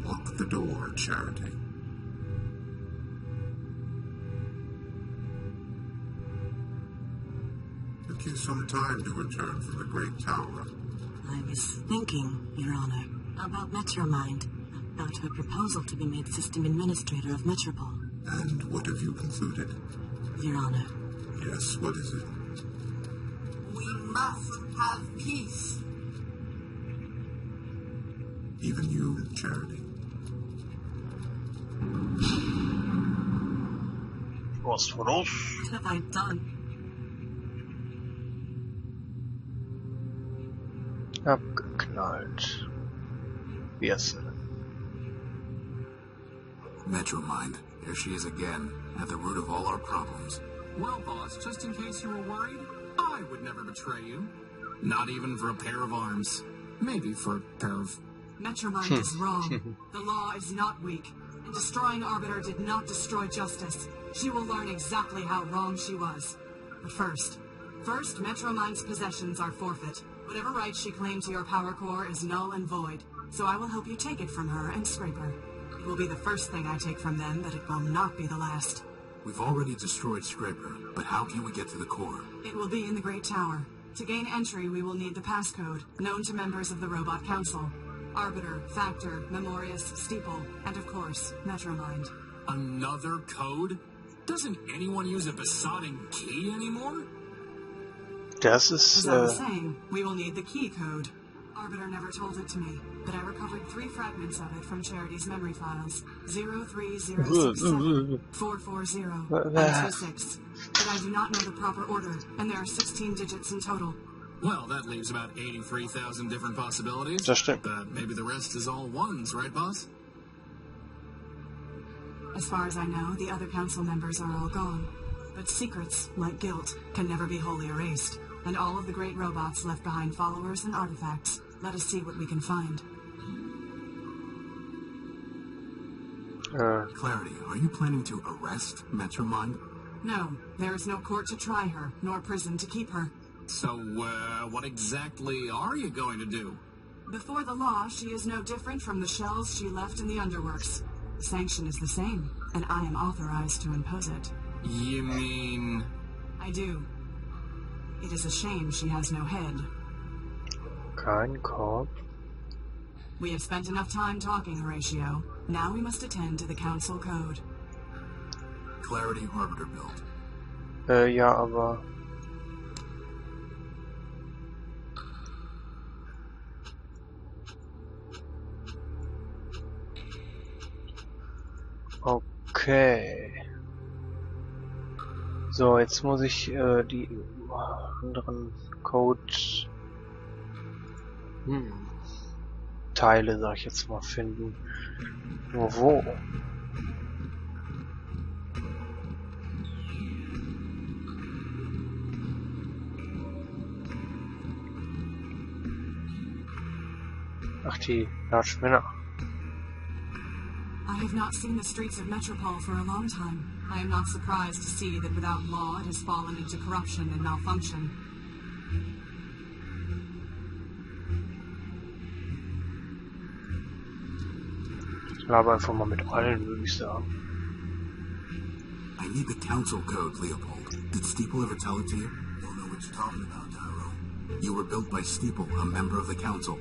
Lock the door, Charity. Took you some time to return from the Great Tower. I was thinking, Your Honor, about metromind, about her proposal to be made system administrator of Metropole. And what have you concluded? Your Honor. Yes, what is it? We must have peace. Even you, Charity. Was voor ons? What have I done? Abgeknallt. Yes. Metromind, here she is again, at the root of all our problems. Well, boss, just in case you were worried, I would never betray you. Not even for a pair of arms. Maybe for a pair of... Metromind is wrong. The law is not weak. And destroying Arbiter did not destroy justice. She will learn exactly how wrong she was. But first, Metromind's possessions are forfeit. Whatever right she claimed to your power core is null and void. So I will help you take it from her and scrape her. It will be the first thing I take from them, but it will not be the last. We've already destroyed Scraper, but how can we get to the core? It will be in the Great Tower. To gain entry, we will need the passcode, known to members of the Robot Council. Arbiter, Factor, Memorious, Steeple, and of course, Metromind. Another code? Doesn't anyone use a besotting key anymore? Das ist, As I was saying, we will need the key code. Arbiter never told it to me, but I recovered 3 fragments of it from Charity's memory files. 03067, 440, and 26. But I do not know the proper order, and there are 16 digits in total. Well, that leaves about 83,000 different possibilities. Das stimmt. But maybe the rest is all ones, right, boss? As far as I know, the other council members are all gone. But secrets, like guilt, can never be wholly erased. And all of the great robots left behind followers and artifacts. Let us see what we can find. Clarity, are you planning to arrest Metromind? No, there is no court to try her, nor prison to keep her. So, what exactly are you going to do? Before the law, she is no different from the shells she left in the underworks. The sanction is the same, and I am authorized to impose it. You mean... I do. It is a shame she has no head. kein Korb. We have spent enough time talking, Horatio. Now we must attend to the council code. Clarity Arbiter build. Ja, aber... Okay. So, jetzt muss ich die anderen Code Teile, sag ich jetzt mal, finden. Nur wo? Ach, die Ladspinner. I have not seen the streets of Metropole for a long time. I am not surprised to see that without law it has fallen into corruption and malfunction. Ich laber einfach mal mit allen, würde ich sagen. I need the council code, Leopold. Did Steeple ever tell it to you? Don't know what you're talking about, Tyrone. You were built by Steeple, a member of the council.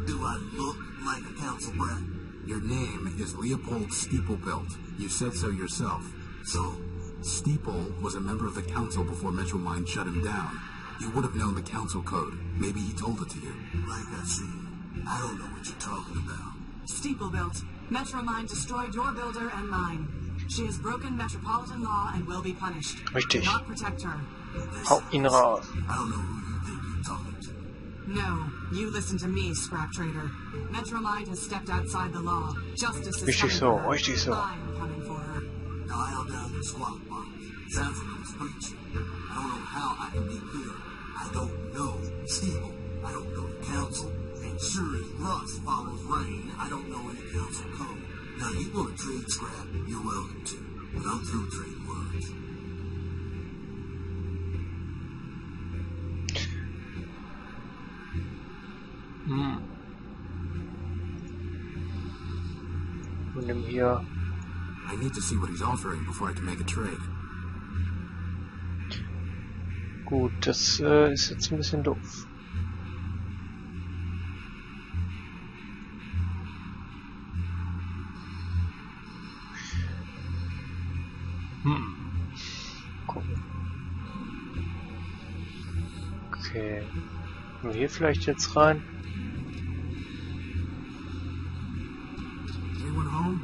Do I look like a council brat? Your name is Leopold Steeplebuilt. You said so yourself. So? Steeple was a member of the council before Metromind shut him down. You would have known the council code. Maybe he told it to you. Like I said, I don't know what you're talking about. Steeple built. Metromind destroyed your builder and mine. She has broken metropolitan law and will be punished. Richtig. Do not protect her. Hau ihn raus. I don't know who you think you're talking to. No, you listen to me, scrap trader. Metromind has stepped outside the law. Justice is Richtig coming so, for her. richtig so. I am coming for her. Dial down your squawk box. Sounds like it was preaching. I don't know how I can be clear. I don't know Steeple. I don't know the council. And sure as rust follows rain, I don't know any council code. Now, you want to trade scrap, you're welcome to. But I'm through trading words. Und nimm hier. I need to see what he's offering before I can make a trade. Gut, das ist jetzt ein bisschen doof. Gucken. Okay. Können wir hier vielleicht jetzt rein? Anyone home?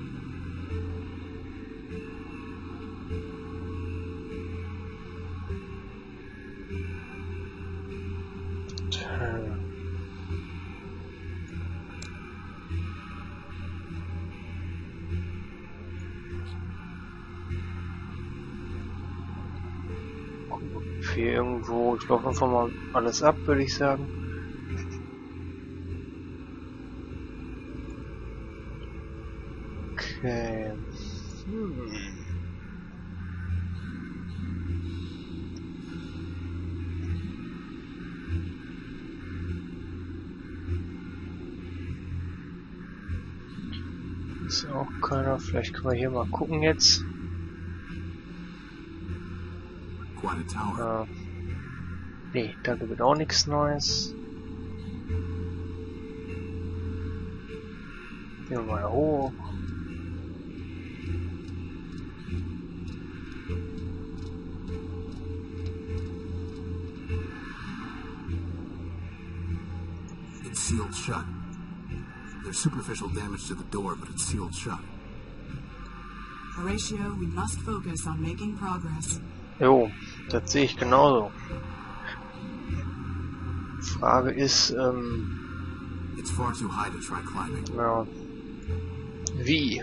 Hier irgendwo, ich laufe einfach mal alles ab, würde ich sagen. Okay. Ist auch keiner, vielleicht können wir hier mal gucken jetzt. Quite a tower. Nee, da gibt es auch nichts Neues. Gehen wir mal hoch. It's sealed shut. There's superficial damage to the door, but it's sealed shut. Horatio, we must focus on making progress. Jo, das sehe ich genauso. Frage ist, It's far too high to try climbing. ja, wie?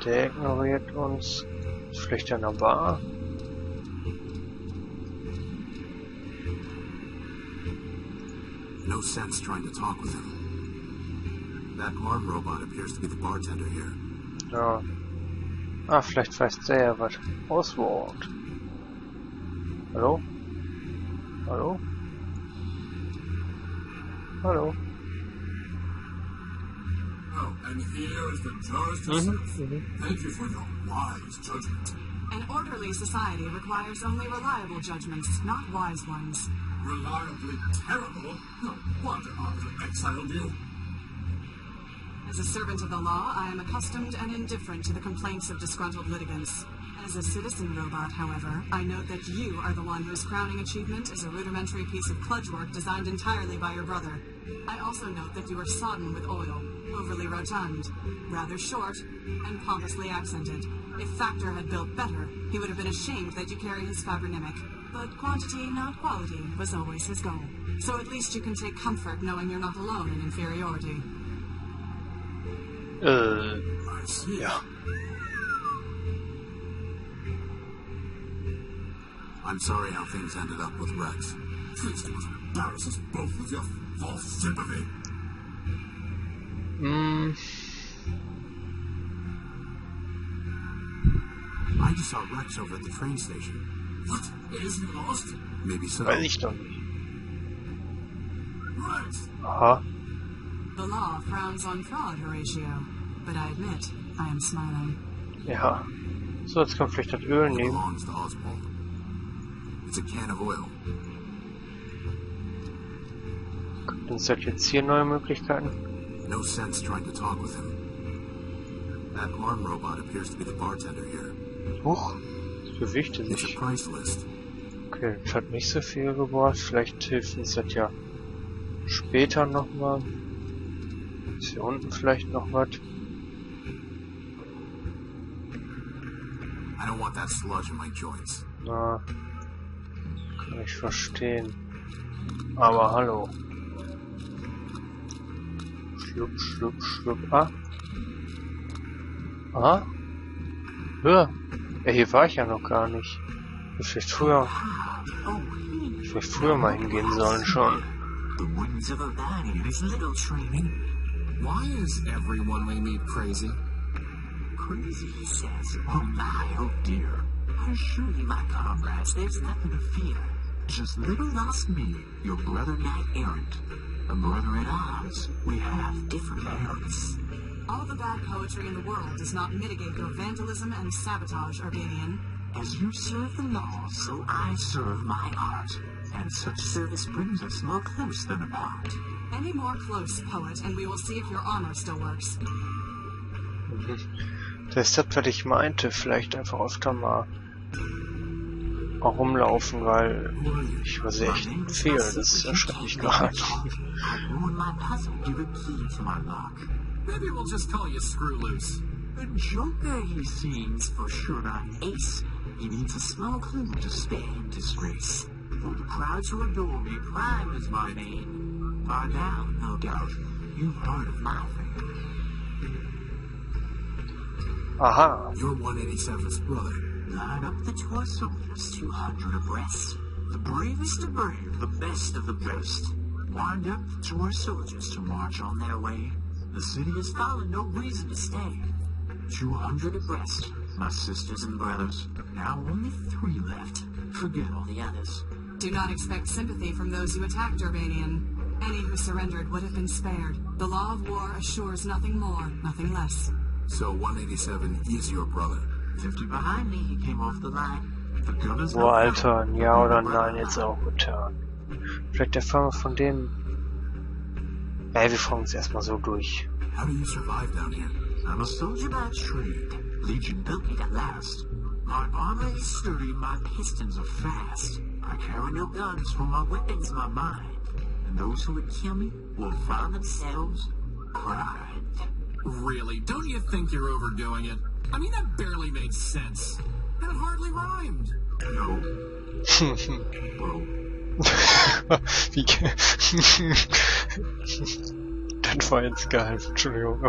Der ignoriert uns. Ist vielleicht an der Bar? No sense trying to talk with him. That arm robot appears to be the bartender here. Ja. Ah, vielleicht weiß der ja was. Auswort. Hallo? Hallo? Hallo? Oh, and here is the judge herself. Thank you for your wise judgment. An orderly society requires only reliable judgments, not wise ones. Reliably terrible? No wonder Arbiter exiled you. As a servant of the law, I am accustomed and indifferent to the complaints of disgruntled litigants. As a citizen robot, however, I note that you are the one whose crowning achievement is a rudimentary piece of kludge work designed entirely by your brother. I also note that you are sodden with oil, overly rotund, rather short, and pompously accented. If Factor had built better, he would have been ashamed that you carry his fibronymic. But quantity, not quality, was always his goal. So at least you can take comfort knowing you're not alone in inferiority. I see. Ja. I'm sorry how things ended up with Rex. Please do not embarrass us both with your false sympathy. I just saw Rex over at the train station. What? Is he lost? Maybe so. Weiß ich doch nicht. Rex! Aha. The law frowns on fraud, Horatio. But I admit, I am smiling. Ja. So, jetzt können wir vielleicht das Öl It nehmen. belongs to Oswald. It's a can of oil. Gibt uns das jetzt hier neue Möglichkeiten? No sense trying to talk with him. That arm robot appears to be the bartender here. Huch, das bewegte It's a sich. price list. Okay, das hat nicht so viel gebracht. Vielleicht hilft uns das ja später nochmal. Ist hier unten vielleicht noch was? I don't want that sludge in my joints. Na, kann ich verstehen. Aber hallo. Schlupp, schlupp, schlupp. Ah. Aha. Ja. Ja, hier war ich ja noch gar nicht. Ich hätte vielleicht früher mal hingehen sollen schon. The winds of a valley in his little training. Why is everyone we meet crazy? Crazy, he says. Oh my, oh dear. Surely, my comrades, there's nothing to fear. Just little lost me, your brother knight-errant. A brother at odds. We have different parents. All the bad poetry in the world does not mitigate your vandalism and sabotage, Urbanian. As you serve the law, so I serve my art. And such service brings us more close than apart. Any more close, poet, and we will see if your armor still works. Das ist das, was ich meinte. Vielleicht einfach öfter mal rumlaufen, weil ich übersehe echt viel. Das ist erschrecklich gerade. Maybe we'll just call you Screw Loose. A joker, he seems, for sure not an ace. He needs a small clue to spare him disgrace. For the crowd to adore me, Prime is my name. By now, no doubt, you've heard of my fame. Aha. You're 187's brother. Line up the toy soldiers, 200 abreast. The bravest of brave, the best of the best. Wind up the toy soldiers to march on their way. The city has fallen, no reason to stay. 200 abreast, my sisters and brothers. Now only 3 left. Forget all the others. Do not expect sympathy from those you attacked, Urbanian. Any who surrendered would have been spared. The law of war assures nothing more, nothing less. So 187 is your brother. 50 behind me, he came off the line. The gunners. Boah, Alter, ein Ja oder Nein jetzt auch getan. Vielleicht erfahren wir von denen. Ja, wir fragen uns erstmal so durch. How do you survive down here? I'm a soldier by trade. Legion built me to last. My armor is sturdy, my pistons are fast. I carry no guns, for my weapon's my mind. And those who would kill me will find themselves pride. Really? Don't you think you're overdoing it? I mean, that barely made sense. And it hardly rhymed. No. Bro. Wie das war jetzt geil, Entschuldigung.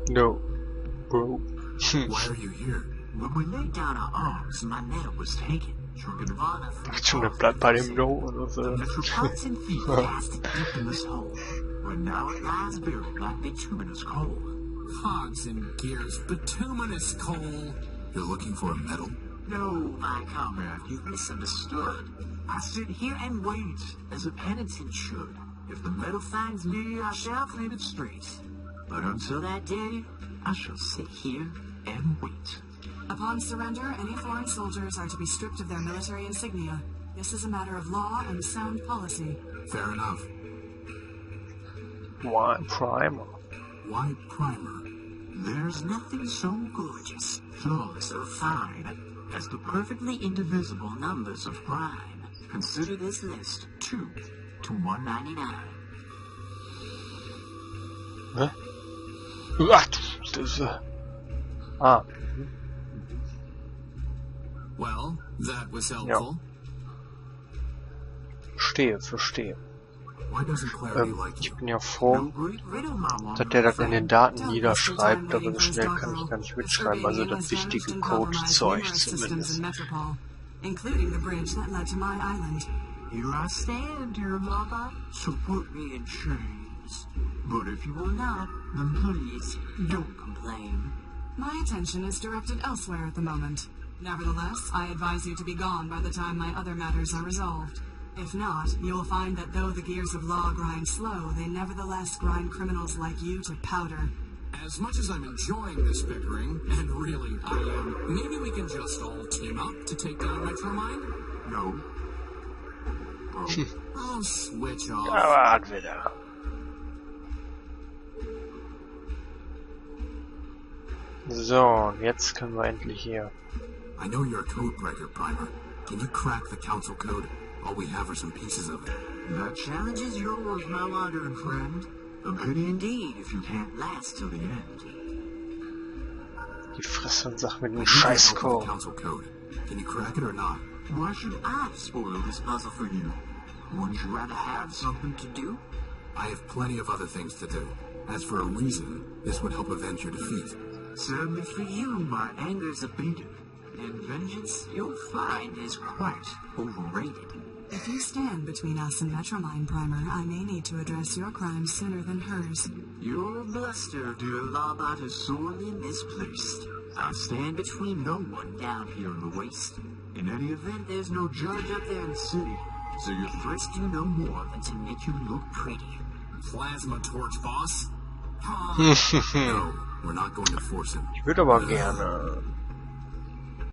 No. Bro. Why are you here? When we laid down our arms, my medal was taken. Ach, schon, der bleibt bei dem No oder so. The metropolitan thief cast it deep in this hole, where now it lies buried like bituminous coal. Cogs and gears, bituminous coal. You're looking for a medal? No, my comrade, you've misunderstood. I sit here and wait, as a penitent should. If the medal finds me, I shall claim it straight. But until that day, I shall sit here and wait. Upon surrender, any foreign soldiers are to be stripped of their military insignia. This is a matter of law and sound policy. Fair enough. Why Primer? Why Primer? There's nothing so gorgeous, flawless, or fine as the perfectly indivisible numbers of prime. Consider this list 2 to 199. Hä? Ach, das Ah. Well, that was helpful. Verstehe. Why doesn't Clarity like Ich you? bin ja froh, dass der das in den Daten niederschreibt, aber so schnell kann ich gar nicht mitschreiben, also das wichtige Code-Zeug zumindest. Including the bridge that led to my island. Here I stand, dear lover, so put me in chains. But if you will not, then please, don't complain. My attention is directed elsewhere at the moment. Nevertheless, I advise you to be gone by the time my other matters are resolved. If not, you will find that though the gears of law grind slow, they nevertheless grind criminals like you to powder. As much as I'm enjoying this bickering, and really I am, maybe we can just all team up to take down metromind? No. Oh, switch off. Ja, hat wieder. So, jetzt können wir endlich hier. I know you're a code breaker, Primer. Can you crack the council code? All we have are some pieces of it. The challenge is yours, my wandering friend. A pity indeed if you can't last till the end. Die Fresse und sag mit I dem need your help with Scheißcode. the council code. Can you crack it or not? Why should I spoil this puzzle for you? Wouldn't you rather have something to do? I have plenty of other things to do. As for a reason, this would help avenge your defeat. Sadly for you, my anger's abated. And vengeance, you'll find, is quite overrated. If you stand between us and Metromind, Primer, I may need to address your crimes sooner than hers. Your bluster, dear Lawbot, is sorely misplaced. I'll stand between no one down here in the waste. In any event, there's no judge up there in the city, so your threats do no more than to make you look pretty. Plasma torch, boss. No, we're not going to force him. Ich würde aber gerne.